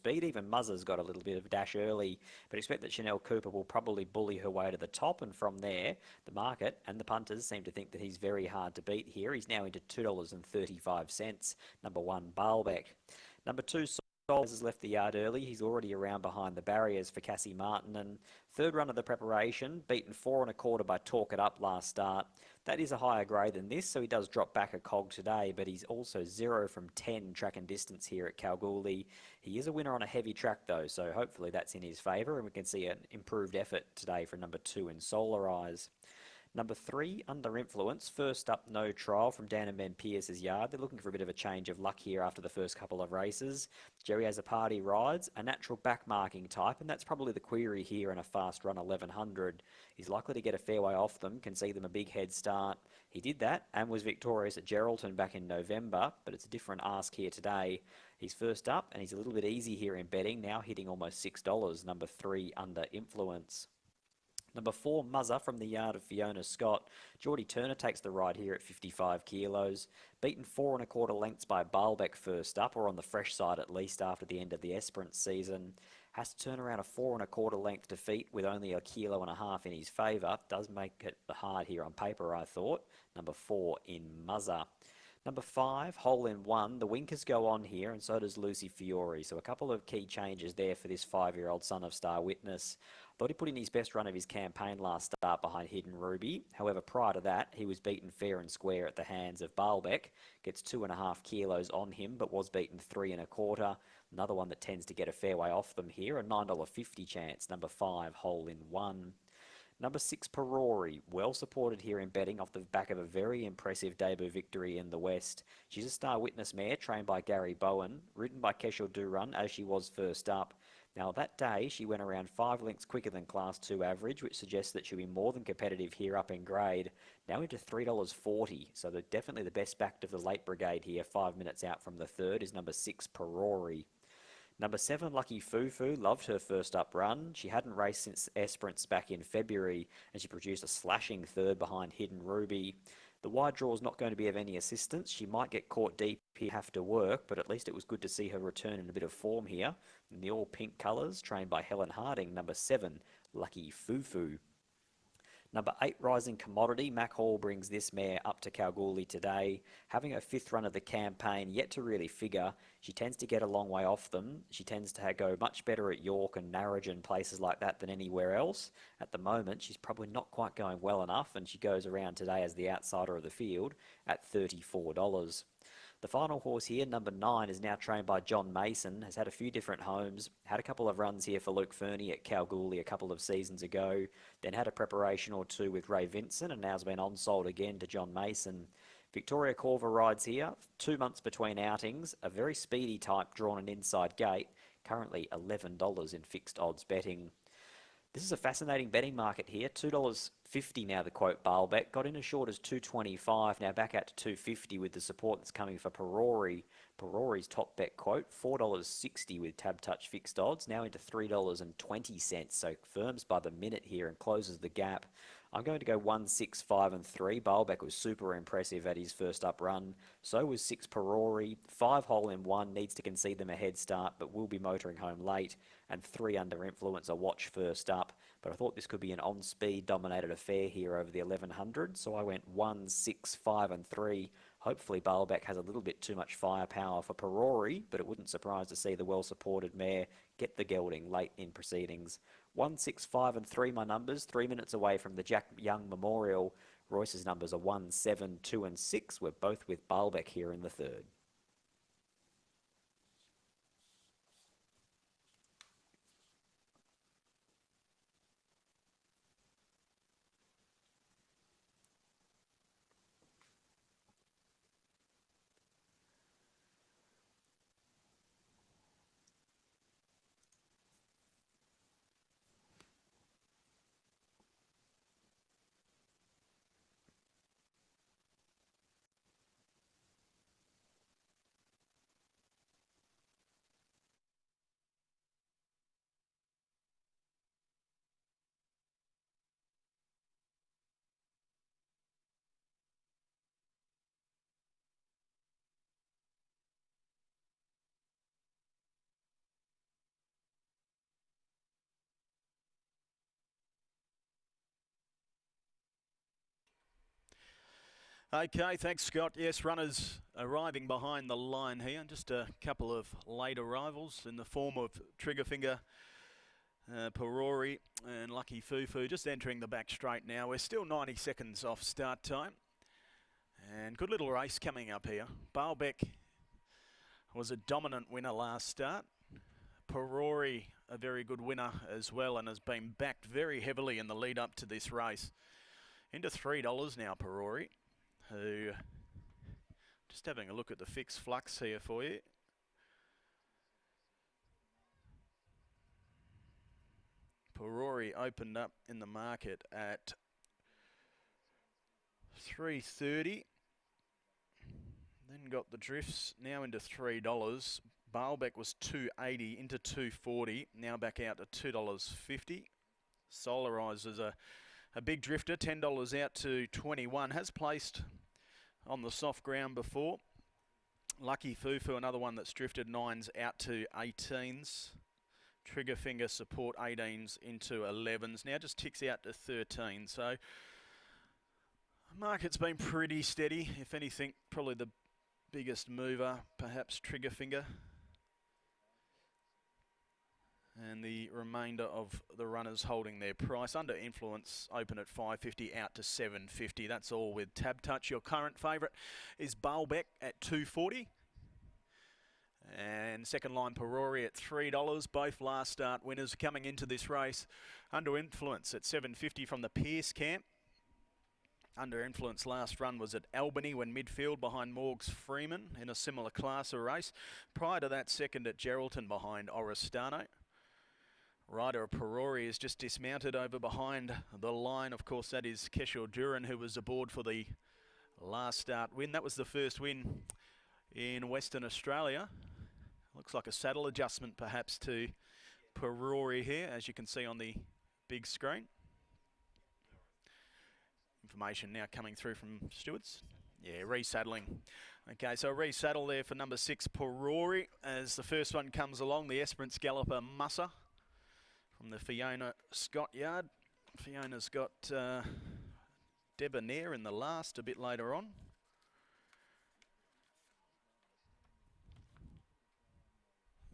speed. Even Muzzer's got a little bit of a dash early, but expect that Chanel Cooper will probably bully her way to the top, and from there, the market and the punters seem to think that he's very hard to beat here. He's now into $2.35. Number 1, Baalbek. Number 2, has left the yard early. He's already around behind the barriers for Cassie Martin. And third run of the preparation, beaten 4 1/4 by Talk It Up last start. That is a higher grade than this, so he does drop back a cog today, but he's also 0 from 10 track and distance here at Kalgoorlie. He is a winner on a heavy track though, so hopefully that's in his favour, and we can see an improved effort today for number 2 in Solarize. Number 3, Under Influence. First up, No Trial from Dan and Ben Pearce's yard. They're looking for a bit of a change of luck here after the first couple of races. Jerry has a party rides, a natural backmarking type, and that's probably the query here in a fast run 1100. He's likely to get a fair way off them, can see them a big head start. He did that and was victorious at Geraldton back in November, but it's a different ask here today. He's first up, and he's a little bit easy here in betting, now hitting almost $6. Number 3, Under Influence. Number 4, Muzzer from the yard of Fiona Scott. Geordie Turner takes the ride here at 55 kilos. Beaten 4 1/4 lengths by Baalbek first up, or on the fresh side at least after the end of the Esperance season. Has to turn around a 4 1/4 length defeat with only 1.5 kilos in his favour. Does make it hard here on paper, I thought. Number 4 in Muzzer. Number 5, Hole in One. The winkers go on here, and so does Lucy Fiore. So a couple of key changes there for this 5-year-old son of Star Witness. Thought he put in his best run of his campaign last start behind Hidden Ruby. However, prior to that, he was beaten fair and square at the hands of Baalbek. Gets 2.5 kilos on him, but was beaten 3 1/4. Another one that tends to get a fair way off them here, a $9.50 chance. Number 5, Hole in One. Number 6, Parori, well supported here in betting off the back of a very impressive debut victory in the West. She's a Star Witness mare trained by Gary Bowen, ridden by Keshaw Dhurun as she was first up. Now that day she went around 5 lengths quicker than Class 2 average, which suggests that she'll be more than competitive here up in grade. Now into $3.40, so definitely the best backed of the late brigade here, 5 minutes out from the third, is number 6, Parori. Number 7, Lucky Fufu, loved her first up run. She hadn't raced since Esperance back in February, and she produced a slashing third behind Hidden Ruby. The wide draw is not going to be of any assistance. She might get caught deep here, have to work, but at least it was good to see her return in a bit of form here. In the all-pink colours, trained by Helen Harding, number 7, Lucky Fufu. Number 8, Rising Commodity. Mac Hall brings this mare up to Kalgoorlie today. Having her 5th run of the campaign, yet to really figure. She tends to get a long way off them. She tends to go much better at York and Narrogin, places like that, than anywhere else. At the moment, she's probably not quite going well enough, and she goes around today as the outsider of the field at $34. The final horse here, number 9, is now trained by John Mason, has had a few different homes, had a couple of runs here for Luke Fernie at Kalgoorlie a couple of seasons ago, then had a preparation or two with Ray Vincent, and now's been on-sold again to John Mason. Victoria Corver rides here, 2 months between outings, a very speedy type drawn an inside gate, currently $11 in fixed odds betting. This is a fascinating betting market here. $2.50 now the quote Baalbek. Got in as short as $2.25, now back out to $2.50 with the support that's coming for Parori. Parori's top bet quote, $4.60 with Tab Touch fixed odds, now into $3.20. So firms by the minute here and closes the gap. I'm going to go 1, 6, 5 and 3. Baalbek was super impressive at his first up run. So was 6 Parori. 5 Hole in One, needs to concede them a head start, but will be motoring home late. And 3 Under Influence, a watch first up. But I thought this could be an on-speed dominated affair here over the 1100. So I went 1, 6, 5 and 3. Hopefully Baalbek has a little bit too much firepower for Parori, but it wouldn't surprise to see the well-supported mare get the gelding late in proceedings. 1, 6, 5 and 3 my numbers, 3 minutes away from the Jack Young Memorial. Royce's numbers are 1, 7, 2 and 6. We're both with Baalbek here in the third. Okay, thanks, Scott. Yes, runners arriving behind the line here. Just a couple of late arrivals in the form of Triggerfinger, Parori and Lucky Fufu just entering the back straight now. We're still 90 seconds off start time. And good little race coming up here. Baalbek was a dominant winner last start. Parori, a very good winner as well, and has been backed very heavily in the lead up to this race. Into $3 now, Parori, who, just having a look at the fixed flux here for you. Parori opened up in the market at 3.30. Then got the drifts now into $3. Baalbek was $2.80 into $2.40. Now back out to $2.50. Solarize is a big drifter, $10 out to 21. Has placed on the soft ground before. Lucky Fufu, another one that's drifted 9s out to 18s. Triggerfinger support 18s into 11s. Now just ticks out to 13. So market's been pretty steady. If anything, probably the biggest mover, perhaps Triggerfinger. And the remainder of the runners holding their price. Under Influence, open at $5.50 out to $7.50. That's all with Tab Touch. Your current favourite is Baalbek at $2.40. And second line Parori at $3. Both last start winners coming into this race. Under Influence at $7.50 from the Pierce camp. Under Influence last run was at Albany when midfield behind Morgs Freeman in a similar class of race. Prior to that, second at Geraldton behind Oristano. Rider of Parori is just dismounted over behind the line. Of course, that is Keshaw Dhurun, who was aboard for the last start win. That was the first win in Western Australia. Looks like a saddle adjustment perhaps to Parori here, as you can see on the big screen. Information now coming through from stewards. Yeah, resaddling. Okay, so a resaddle there for number 6, Parori, as the first one comes along, the Esperance galloper Musser from the Fiona Scott yard. Fiona's got Debonair in the last a bit later on.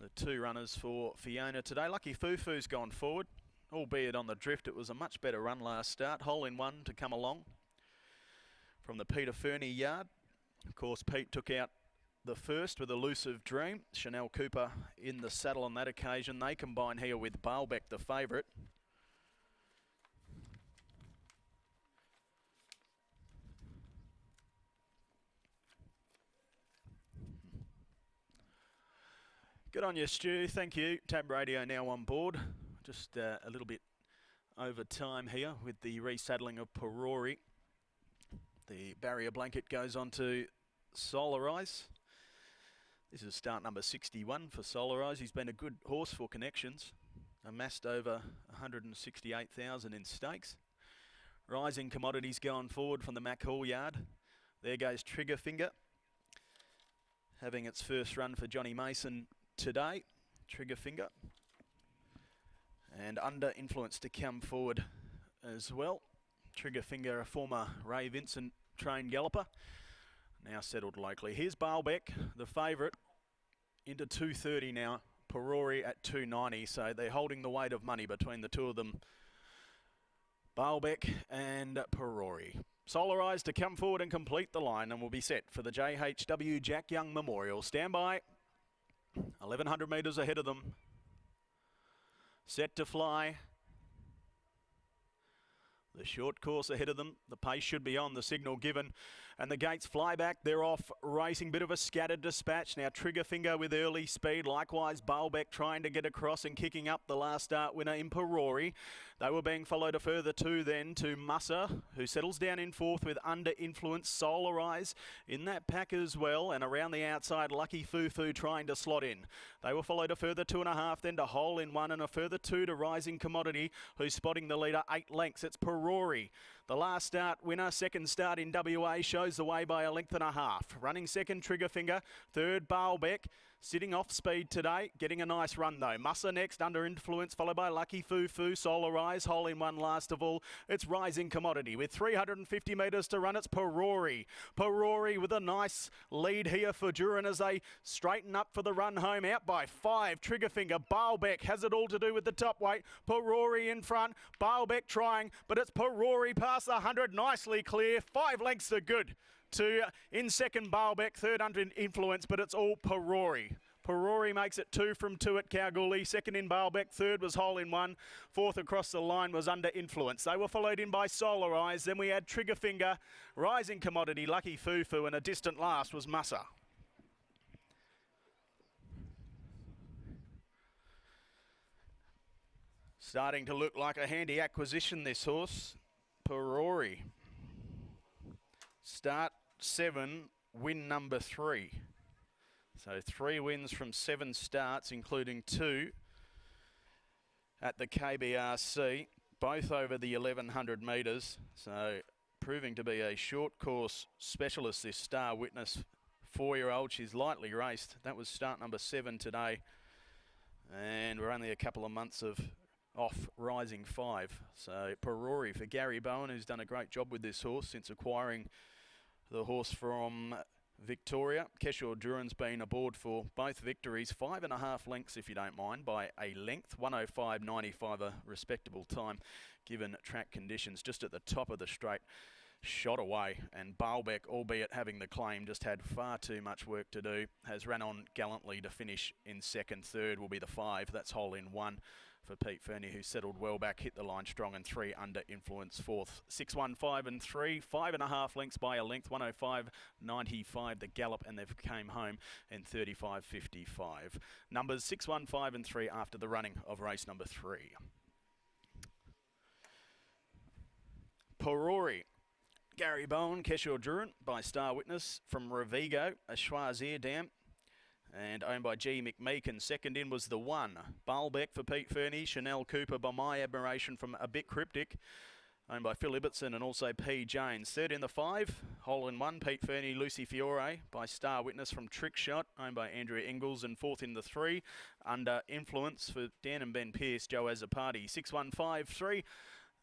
The two runners for Fiona today. Lucky Fufu's gone forward, albeit on the drift. It was a much better run last start. Hole in one to come along from the Peter Fernie yard. Of course, Pete took out the first with Elusive Dream. Chanel Cooper in the saddle on that occasion. They combine here with Baalbek, the favourite. Good on you, Stu. Thank you. Tab Radio now on board. Just a little bit over time here with the resaddling of Parori. The barrier blanket goes on to Solarize. This is start number 61 for Solarize. He's been a good horse for Connections. Amassed over 168,000 in stakes. Rising Commodities going forward from the Mac Hall yard. There goes Triggerfinger, having its first run for Johnny Mason today. Triggerfinger. And Under Influence to come forward as well. Triggerfinger, a former Ray Vincent trained galloper, now settled locally. Here's Baalbek, the favourite, into 2.30 now. Parori at 2.90, so they're holding the weight of money between the two of them. Baalbek and Parori. Solarize to come forward and complete the line, and we'll be set for the JHW Jack Young Memorial. Stand by. 1,100 metres ahead of them. Set to fly. The short course ahead of them. The pace should be on, the signal given. And the gates fly back. They're off racing. Bit of a scattered dispatch. Now Triggerfinger with early speed. Likewise, Baalbek trying to get across and kicking up the last start winner in Parori. They were being followed a further two then to Musser, who settles down in fourth with Under Influence. Solarize in that pack as well. And around the outside, Lucky Fufu trying to slot in. They were followed a further 2.5 then to Hole in One and a further 2 to Rising Commodity, who's spotting the leader 8 lengths. It's Parori, the last start winner. Second start in WA shows the way by 1.5 lengths. Running second, Triggerfinger. Third, Baalbek. Sitting off speed today, getting a nice run though. Mussa next, Under Influence, followed by Lucky Foo Foo, Solarize, hole in one last of all. It's Rising Commodity with 350 metres to run. It's Parori. Parori with a nice lead here for Dhurun as they straighten up for the run home. Out by 5. Triggerfinger, Baalbeck has it all to do with the top weight. Parori in front, Baalbeck trying, but it's Parori past the 100, nicely clear. 5 lengths are good. In second, Baalbeck, third Under Influence, but it's all Parori. Parori makes it 2 from 2 at Kalgoorlie. Second in Baalbeck, third was hole in one. Fourth across the line was Under Influence. They were followed in by Solarize. Then we had Triggerfinger, Rising Commodity, Lucky Foo Foo, and a distant last was Mussa. Starting to look like a handy acquisition, this horse, Parori. Start 7, win number 3. So 3 wins from 7 starts, including 2 at the KBRC, both over the 1100 metres. So proving to be a short course specialist, this Star Witness 4-year-old. She's lightly raced. That was start number 7 today. And we're only a couple of months off Rising 5. So Parori for Gary Bowen, who's done a great job with this horse since acquiring the horse from Victoria. Keshaw Dhurun's been aboard for both victories. 5.5 lengths, if you don't mind, by a length. 105.95, a respectable time given track conditions. Just at the top of the straight, shot away. And Baalbeck, albeit having the claim, just had far too much work to do. Has ran on gallantly to finish in second. Third will be the 5. That's hole in one for Pete Fernie, who settled well back, hit the line strong, and 3 Under Influence fourth. 6, 1, 5 and 3, 5.5 lengths by a length. 105.95 the gallop, and they've came home in 35.55. Numbers 6, 1, 5 and 3 after the running of race number 3. Parori, Gary Bowen, Keshaw Dhurun by Star Witness from Revigo, a Choisir Dam, and owned by G. McMeekin. Second in was the 1. Baalbeck for Pete Fernie. Chanel Cooper by My Admiration from A Bit Cryptic, owned by Phil Ibbotson and also P. James. Third in the 5. Hole in one, Pete Fernie, Lucy Fiore by Star Witness from Trick Shot, owned by Andrea Ingalls. And fourth in the 3. Under Influence for Dan and Ben Pearce, Joe as a party. 6, 1, 5, 3.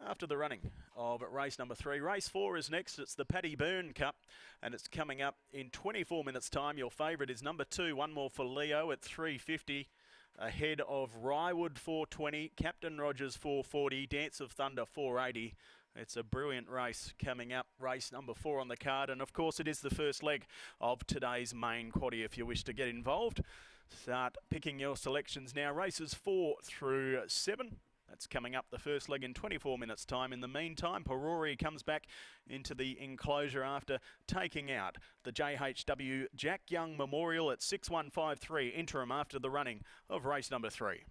After the running of race number 3. Race 4 is next. It's the Paddy Byrne Cup, and it's coming up in 24 minutes' time. Your favourite is number 2, One More for Leo at 350, ahead of Rywood 420, Captain Rogers 440, Dance of Thunder 480. It's a brilliant race coming up, race number 4 on the card, and of course it is the first leg of today's main quaddie. If you wish to get involved, start picking your selections now. Races 4 through 7. That's coming up, the first leg, in 24 minutes' time. In the meantime, Parori comes back into the enclosure after taking out the JHW Jack Young Memorial at 6153, interim after the running of race number 3.